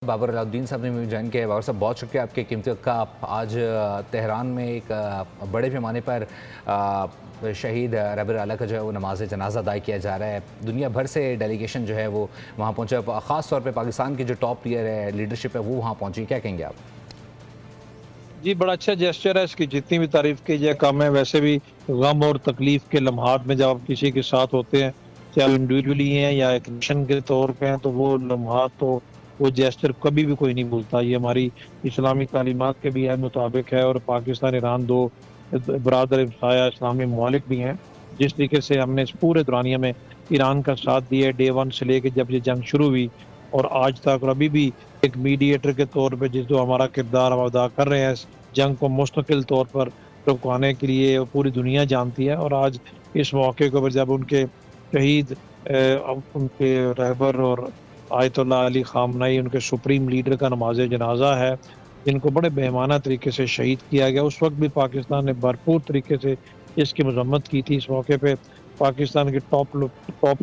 बाबर अलाउद्दीन साहब ने भी ज्वाइन किया है। बाबर साहब, बहुत शुक्रिया आपके कीमती वक्त का। आप आज तेहरान में एक बड़े पैमाने पर शहीद रबर आला का जो है वो नमाज जनाजा अदा किया जा रहा है। दुनिया भर से डेलीगेशन जो है वो वहाँ पहुँचा, ख़ास तौर पे पाकिस्तान की जो टॉप टीयर है लीडरशिप है वो वहाँ पहुँची। क्या कहेंगे आप? जी, बड़ा अच्छा जेस्चर है, इसकी जितनी भी तारीफ़ की जाए कम है। वैसे भी गम और तकलीफ़ के लम्हात में जब आप किसी के साथ होते हैं, चाहे इंडिविजुअली हैं या एक मिशन के तौर पे हैं, तो वो लम्हात तो वो जेस्चर कभी भी कोई नहीं भूलता। ये हमारी इस्लामी तालीमात के भी मुताबिक है और पाकिस्तान, ईरान 2 बरादर हमसाया इस्लामी ममालिक भी हैं। जिस तरीके से हमने इस पूरे दौरानिया में ईरान का साथ दिया है, डे 1 से लेके जब ये जंग शुरू हुई और आज तक, और अभी भी एक मीडिएटर के तौर पे जिस जो हमारा किरदार हम अदा कर रहे हैं इस जंग को मुस्तकिल तौर पर रुकवाने के लिए, वो पूरी दुनिया जानती है। और आज इस मौके के ऊपर जब उनके शहीद उनके रहबर और आयतुल्लाह अली ख़ामनई, उनके सुप्रीम लीडर का नमाज जनाजा है, जिनको बड़े बेईमाना तरीके से शहीद किया गया, उस वक्त भी पाकिस्तान ने भरपूर तरीके से इसकी मजम्मत की थी। इस मौके पे पाकिस्तान की top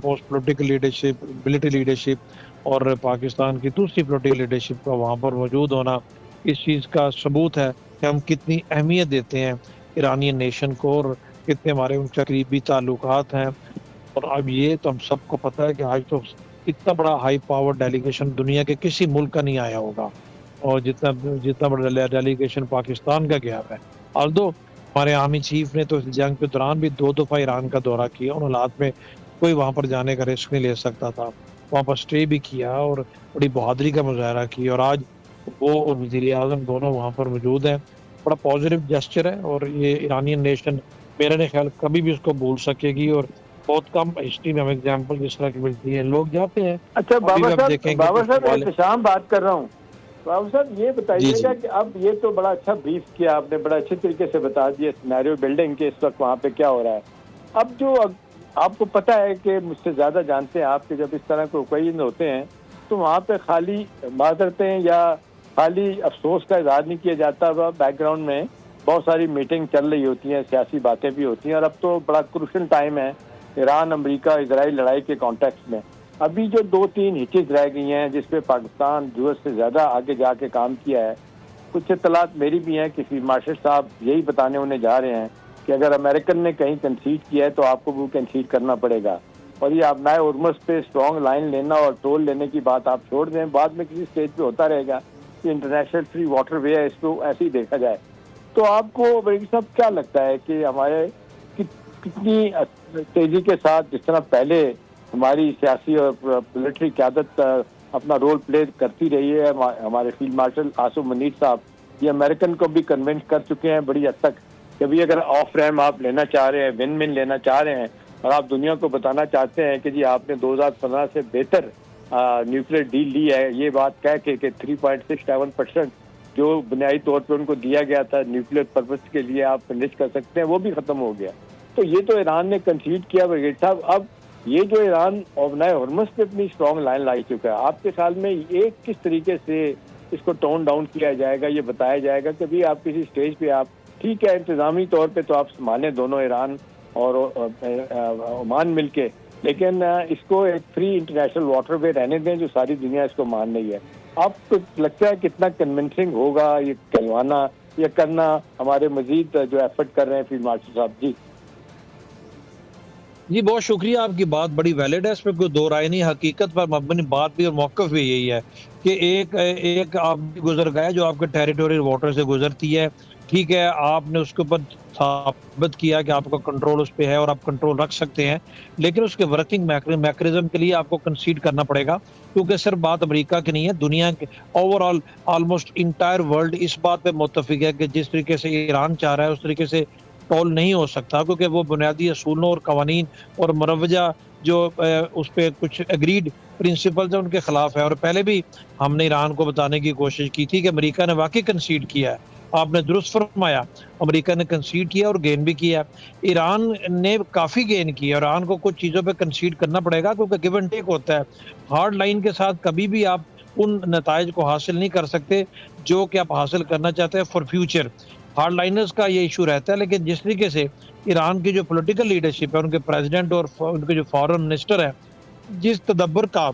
most political leadership, military leadership और पाकिस्तान की दूसरी पोलिटिकल लीडरशिप का वहाँ पर मौजूद होना इस चीज़ का सबूत है कि हम कितनी अहमियत देते हैं ईरानियन नेशन को और कितने हमारे उनके करीबी ताल्लुकात हैं। और अब ये तो हम सबको पता है कि आज तो इतना बड़ा हाई पावर डेलीगेशन दुनिया के किसी मुल्क का नहीं आया होगा, और जितना जितना बड़ा डेलीगेशन पाकिस्तान का गया है। ऑल्दो हमारे आर्मी चीफ ने तो इस जंग के दौरान भी 2 दफ़ा ईरान का दौरा किया। उन हालात में कोई वहाँ पर जाने का रिस्क नहीं ले सकता था। वहाँ पर स्टे भी किया और बड़ी बहादुरी का मुज़ाहरा किया, और आज वो और वज़ीर-ए-आज़म दोनों वहाँ पर मौजूद हैं। बड़ा पॉज़िटिव जेस्चर है और ये ईरानियन नेशन मेरा नहीं ख़्याल कभी भी उसको भूल सकेगी। और बहुत कम हिस्ट्री में हमें एग्ज़ाम्पल जिस तरह की मिलती है। लोग जाते हैं, अच्छा अभी भी आप बाबर देखेंगे साहब एहतशाम बात कर रहा हूँ। बाबर साहब ये जी, बताइएगा जी। कि अब ये तो बड़ा अच्छा ब्रीफ किया आपने, बड़ा अच्छे तरीके से बता दिया सिनेरियो बिल्डिंग के इस वक्त वहाँ पे क्या हो रहा है। अब जो आपको पता है कि मुझसे ज़्यादा जानते हैं आप कि जब इस तरह के ओकेजन होते हैं तो वहाँ पे खाली माजरतें या खाली अफसोस का इजहार नहीं किया जाता, वह बैकग्राउंड में बहुत सारी मीटिंग चल रही होती हैं, सियासी बातें भी होती हैं। और अब तो बड़ा क्रूशल टाइम है ईरान अमेरिका इजराइल लड़ाई के कॉन्टेक्स्ट में। अभी जो 2-3 हिचेज रह गई हैं जिसपे पाकिस्तान यूएस से ज़्यादा आगे जाके काम किया है, कुछ इत्तलात मेरी भी हैं कि फील्ड मार्शल साहब यही बताने उन्हें जा रहे हैं कि अगर अमेरिकन ने कहीं कंसीड किया है तो आपको वो कंसीड करना पड़ेगा। और ये अपनाए उर्मस पे स्ट्रॉन्ग लाइन लेना और टोल लेने की बात आप छोड़ दें, बाद में किसी स्टेज पे होता रहेगा कि इंटरनेशनल फ्री वाटर वे है, इसको ऐसे ही देखा जाए। तो आपको अमेरिकी साहब क्या लगता है कि हमारे कितनी तेजी के साथ, जिस तरह पहले हमारी सियासी और मिलिट्री क़यादत अपना रोल प्ले करती रही है, हमारे फील्ड मार्शल आसिम मुनीर साहब ये अमेरिकन को भी कन्विंस कर चुके हैं बड़ी हद तक कि भाई अगर ऑफ रैम आप लेना चाह रहे हैं, विन विन लेना चाह रहे हैं और आप दुनिया को बताना चाहते हैं कि जी आपने 2015 से बेहतर न्यूक्लियर डील ली है, ये बात कह के कि 3.67% जो बुनियादी तौर पर उनको दिया गया था न्यूक्लियर पर्पज के लिए आप फिनिश कर सकते हैं, वो भी ख़त्म हो गया। तो ये तो ईरान ने कंसीड किया ब्रिगेड साहब। अब ये जो ईरान ओबनाए हॉर्मस पे अपनी स्ट्रॉन्ग लाइन ला चुका है, आपके ख्याल में ये किस तरीके से इसको टोन डाउन किया जाएगा, ये बताया जाएगा कि भी आप किसी स्टेज पे आप ठीक है इंतजामी तौर पे तो आप संभालें दोनों ईरान और ओमान मिलके, लेकिन इसको एक फ्री इंटरनेशनल वाटरवे रहने दें जो सारी दुनिया इसको मान रही है। आपको लगता है कितना कन्विंसिंग होगा ये कहलवाना या करना हमारे मजीद जो एफर्ट कर रहे हैं फील्ड मार्शल साहब? जी जी, बहुत शुक्रिया, आपकी बात बड़ी वैलिड है, इसमें कोई दो राय नहीं। हकीकत पर मबनी बात भी और मौक़िफ़ भी यही है कि एक आप गुज़र गए जो आपके टेरिटोरियल वाटर से गुज़रती है, ठीक है, आपने उसके ऊपर साबित किया कि आपका कंट्रोल उस पे है और आप कंट्रोल रख सकते हैं, लेकिन उसके वर्किंग मैकेनिज़्म के लिए आपको कंसीड करना पड़ेगा, क्योंकि सिर्फ बात अमेरिका की नहीं है, दुनिया के ओवरऑल ऑलमोस्ट इंटायर वर्ल्ड इस बात पे मुत्तफ़िक़ है कि जिस तरीके से ईरान चाह रहा है उस तरीके से टॉल नहीं हो सकता, क्योंकि वो बुनियादी असूलों और कवानीन और मुरवजा जो उस पे कुछ एग्रीड प्रिंसिपल्स हैं उनके खिलाफ है। और पहले भी हमने ईरान को बताने की कोशिश की थी कि अमेरिका ने वाकई कंसीड किया है। आपने दुरुस्त फरमाया, अमेरिका ने कंसीड किया और गेन भी किया। ईरान ने काफ़ी गेन किया, ईरान को कुछ चीज़ों पे कंसीड करना पड़ेगा, क्योंकि गिव एंड टेक होता है। हार्ड लाइन के साथ कभी भी आप उन नताइज को हासिल नहीं कर सकते जो कि आप हासिल करना चाहते हैं फॉर फ्यूचर। हार्ड लाइनर्स का ये इशू रहता है, लेकिन जिस तरीके से ईरान की जो पॉलिटिकल लीडरशिप है, उनके प्रेसिडेंट और उनके जो फॉरेन मिनिस्टर है, जिस तदब्बर का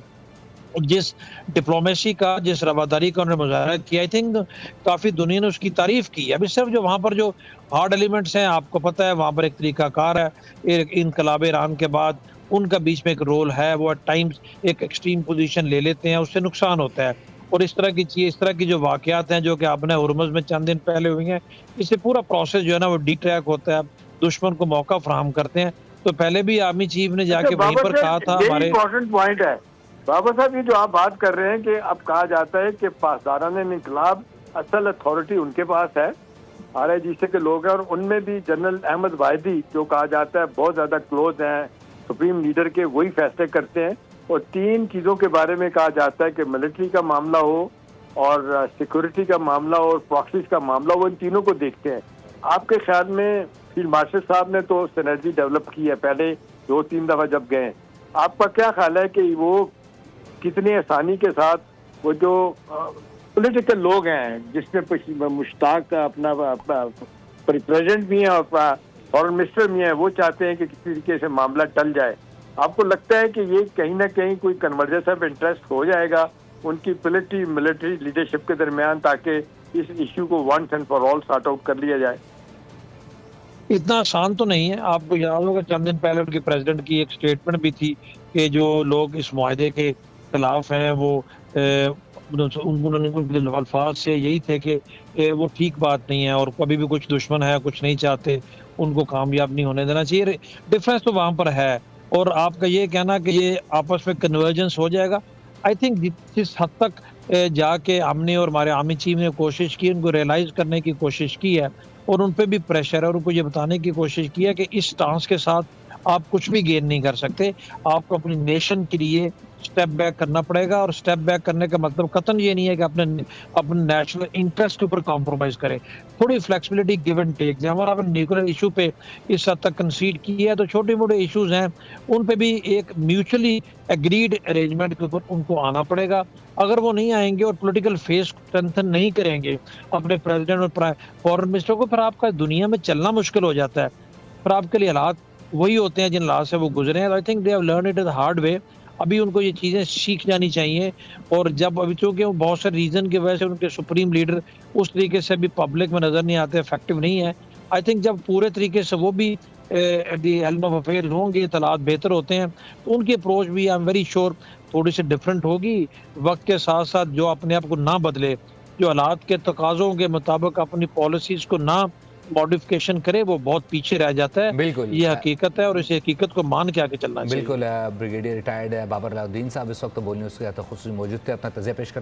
जिस डिप्लोमेसी का, जिस रवादारी का उन्होंने मुज़ाहरा किया, आई थिंक काफ़ी दुनिया ने उसकी तारीफ़ की है। अभी सिर्फ जो वहाँ पर जो हार्ड एलिमेंट्स हैं, आपको पता है वहाँ पर एक तरीक़ाकार है, एक इनकलाब ईरान के बाद उनका बीच में एक रोल है, वो एट टाइम्स एक एक्सट्रीम पोज़ीशन ले लेते हैं, उससे नुकसान होता है। और इस तरह की चीज़, इस तरह की जो वाक़यात हैं जो कि आपने हुर्मुज़ में चंद दिन पहले हुई हैं, इससे पूरा प्रोसेस जो है ना वो डिट्रैक होता है, दुश्मन को मौका फ़राहम करते हैं। तो पहले भी आर्मी चीफ ने अच्छा जाके वहीं बाबर पर कहा साहब, था यही हमारे। इम्पोर्टेंट पॉइंट है बाबर साहब, ये जो आप बात कर रहे हैं कि अब कहा जाता है कि पासदारान इनकलाब असल अथॉरिटी उनके पास है, RIGC के लोग हैं, और उनमें भी जनरल अहमद वाहिदी जो कहा जाता है बहुत ज्यादा क्लोज हैं सुप्रीम लीडर के, वही फैसले करते हैं। और 3 चीजों के बारे में कहा जाता है कि मिलिट्री का मामला हो और सिक्योरिटी का मामला हो और प्रॉक्सीज का मामला, वो इन तीनों को देखते हैं। आपके ख्याल में फील्ड मार्शल साहब ने तो सिनर्जी डेवलप की है पहले 2-3 दफा जब गए, आपका क्या ख्याल है कि वो कितनी आसानी के साथ वो जो पॉलिटिकल लोग हैं जिसमें मुश्ताक अपना प्रेसिडेंट भी हैं और फॉरेन मिनिस्टर भी हैं, वो चाहते हैं कि किसी तरीके से मामला टल जाए, आपको लगता है कि ये कहीं ना कहीं कोई कन्वर्जेंस ऑफ इंटरेस्ट हो जाएगा उनकी मिलिट्री लीडरशिप के दरमियान, ताकि इस इश्यू को once and for all sort out कर लिया जाए? इतना आसान तो नहीं है। आपको याद होगा चंद दिन पहले उनके प्रेसिडेंट की एक स्टेटमेंट भी थी कि जो लोग इस मुआहदे के खिलाफ हैं वो उनके अल्फाज से यही थे कि वो ठीक बात नहीं है और कभी भी कुछ दुश्मन है, कुछ नहीं चाहते, उनको कामयाब नहीं होने देना चाहिए। डिफरेंस तो वहाँ पर है। और आपका ये कहना कि ये आपस में कन्वर्जेंस हो जाएगा, आई थिंक जिस हद तक जाके हमने और हमारे आर्मी चीफ ने कोशिश की, उनको रियलाइज़ करने की कोशिश की है और उन पे भी प्रेशर है और उनको ये बताने की कोशिश की है कि इस स्टांस के साथ आप कुछ भी गेन नहीं कर सकते। आपको अपनी नेशन के लिए स्टेप बैक करना पड़ेगा और स्टेप बैक करने का मतलब कतई ये नहीं है कि अपने अपने नेशनल इंटरेस्ट के ऊपर कॉम्प्रोमाइज़ करें। थोड़ी फ्लेक्सिबिलिटी गिव एंड टेक, जहाँ आपने न्यूक्लियर इश्यू पे इस हद तक कंसीड किया है, तो छोटे-मोटे इश्यूज़ हैं, उन पे भी एक म्यूचुअली एग्रीड अरेंजमेंट के ऊपर उनको आना पड़ेगा। अगर वो नहीं आएँगे और पॉलिटिकल फेस स्ट्रेंथन नहीं करेंगे अपने प्रेसिडेंट और फॉरेन मिनिस्टर को, फिर आपका दुनिया में चलना मुश्किल हो जाता है। फिर आपके लिए हालात वही होते हैं जिन हालात से वो गुज़रे हैं। I think they have learned it the hard way. अभी उनको ये चीज़ें सीख जानी चाहिए। और जब अभी चूँकि वो बहुत से रीज़न की वजह से उनके सुप्रीम लीडर उस तरीके से अभी पब्लिक में नज़र नहीं आते, इफेक्टिव नहीं है। आई थिंक जब पूरे तरीके से वो भी at the helm of affairs होंगे, हालात बेहतर होते हैं, तो उनकी अप्रोच भी आई एम वेरी श्योर थोड़ी सी डिफरेंट होगी। वक्त के साथ साथ जो अपने आप को ना बदले, जो हालात के तकाज़ों के मुताबिक अपनी पॉलिसीज़ को ना मॉडिफिकेशन करे, वो बहुत पीछे रह जाता है। बिल्कुल ये हकीकत है और इस हकीकत को मान के आगे चलना चाहिए। बिल्कुल ब्रिगेडियर रिटायर्ड बाबर अलाउद्दीन साहब इस वक्त बोलने उसके खुद मौजूद थे, अपना तज़िया पेश करते